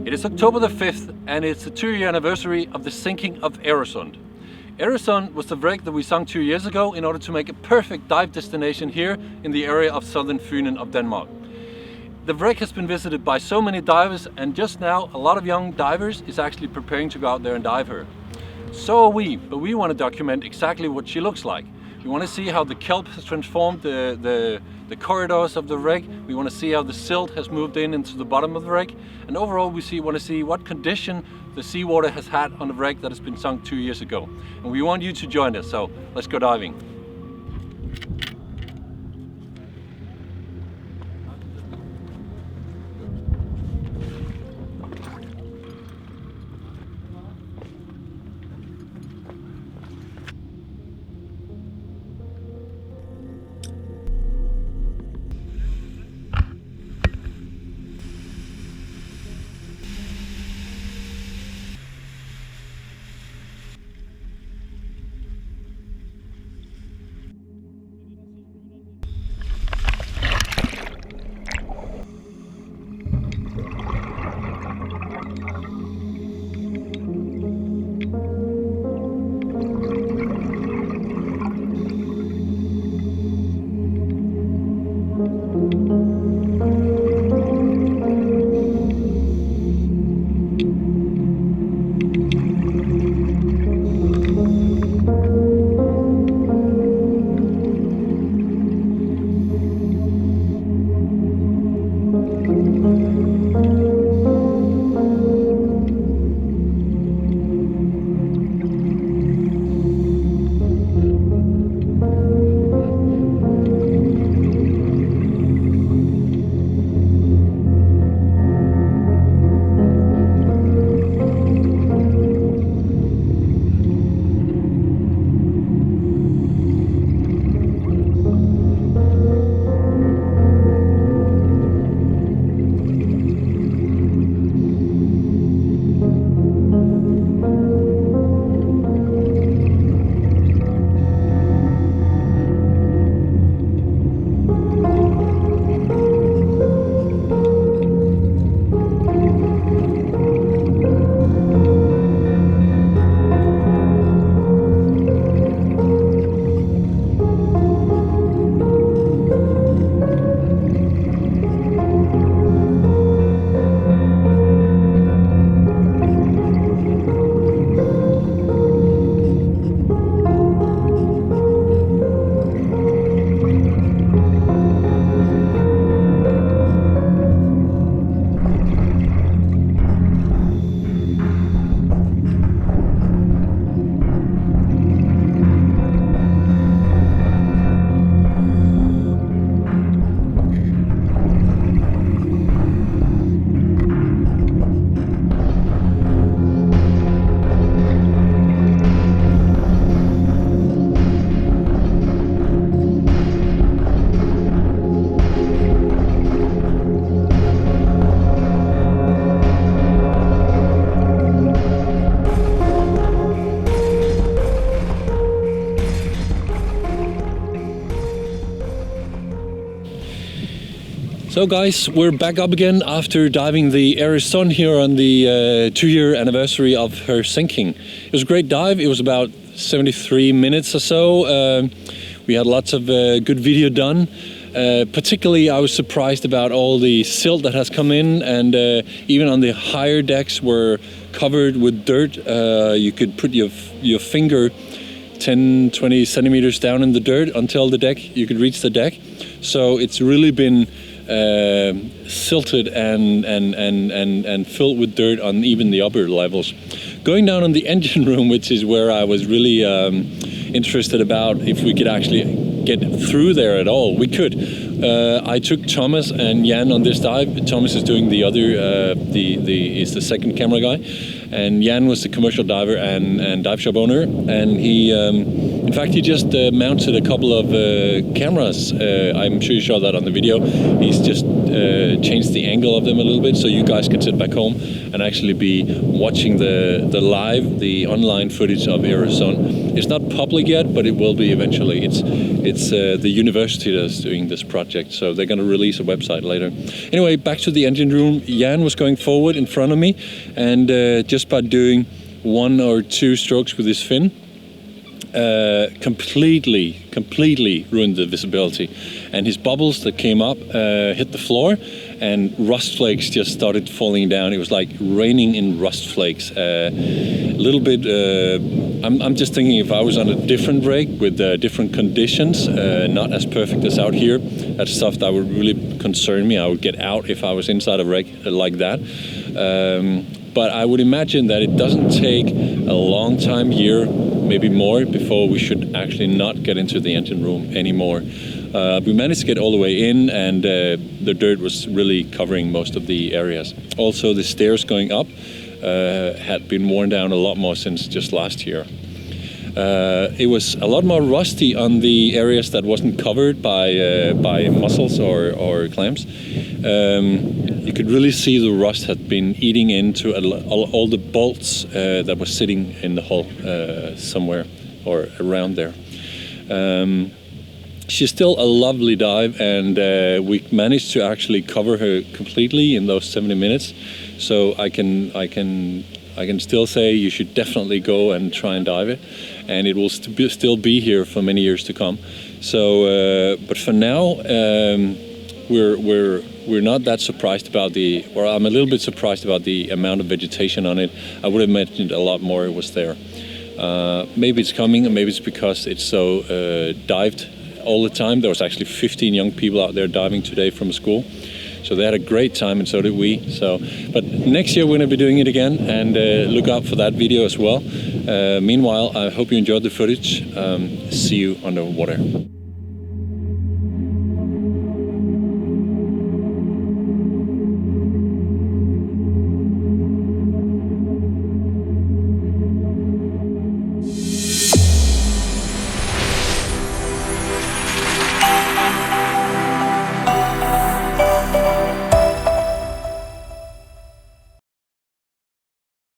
It is October the 5th and it's the 2-year anniversary of the sinking of Aeroesund. Aeroesund was the wreck that we sunk 2 years ago in order to make a perfect dive destination here in the area of southern Fyn of Denmark. The wreck has been visited by so many divers, and just now a lot of young divers is actually preparing to go out there and dive her. So are we, but we want to document exactly what she looks like. We want to see how the kelp has transformed the corridors of the wreck. We want to see how the silt has moved into the bottom of the wreck. And overall we want to see what condition the seawater has had on the wreck that has been sunk 2 years ago. And we want you to join us, so let's go diving. So guys, we're back up again after diving the Ærøsund here on the 2-year anniversary of her sinking. It was a great dive. It was about 73 minutes or so. We had lots of good video done. Particularly I was surprised about all the silt that has come in, and even on the higher decks were covered with dirt. You could put your finger 10-20 centimeters down in the dirt until the deck, you could reach the deck. So it's really been silted and filled with dirt on even the upper levels. Going down on the engine room, which is where I was really interested about if we could actually get through there at all. We could. I took Thomas and Jan on this dive. Thomas is doing the other, is the second camera guy, and Jan was the commercial diver and dive shop owner. And he, in fact, he just mounted a couple of cameras. I'm sure you saw that on the video. He's just changed the angle of them a little bit, so you guys can sit back home and actually be watching the online footage of Ærøsund. It's not public yet, but it will be eventually. It's the university that's doing this project, so they're going to release a website later. Anyway, back to the engine room. Jan was going forward in front of me, and just by doing 1 or 2 strokes with his fin, completely ruined the visibility, and his bubbles that came up hit the floor, and rust flakes just started falling down. It was like raining in rust flakes. A little bit. I'm just thinking if I was on a different rig with different conditions, not as perfect as out here, that's stuff that would really concern me. I would get out if I was inside a rig like that. But I would imagine that it doesn't take a long time, year, maybe more, before we should actually not get into the engine room anymore. We managed to get all the way in, and the dirt was really covering most of the areas. Also, the stairs going up had been worn down a lot more since just last year. It was a lot more rusty on the areas that wasn't covered by mussels or clams. You could really see the rust had been eating into all the bolts that were sitting in the hull somewhere or around there. She's still a lovely dive, and we managed to actually cover her completely in those 70 minutes. So I can still say you should definitely go and try and dive it, and it will still be here for many years to come. So, but for now, we're not that surprised about I'm a little bit surprised about the amount of vegetation on it. I would have imagined a lot more was there. Maybe it's coming, and maybe it's because it's so dived all the time. There was actually 15 young people out there diving today from school. So they had a great time, and so did we. But next year we're going to be doing it again, and look out for that video as well. Meanwhile, I hope you enjoyed the footage. See you underwater.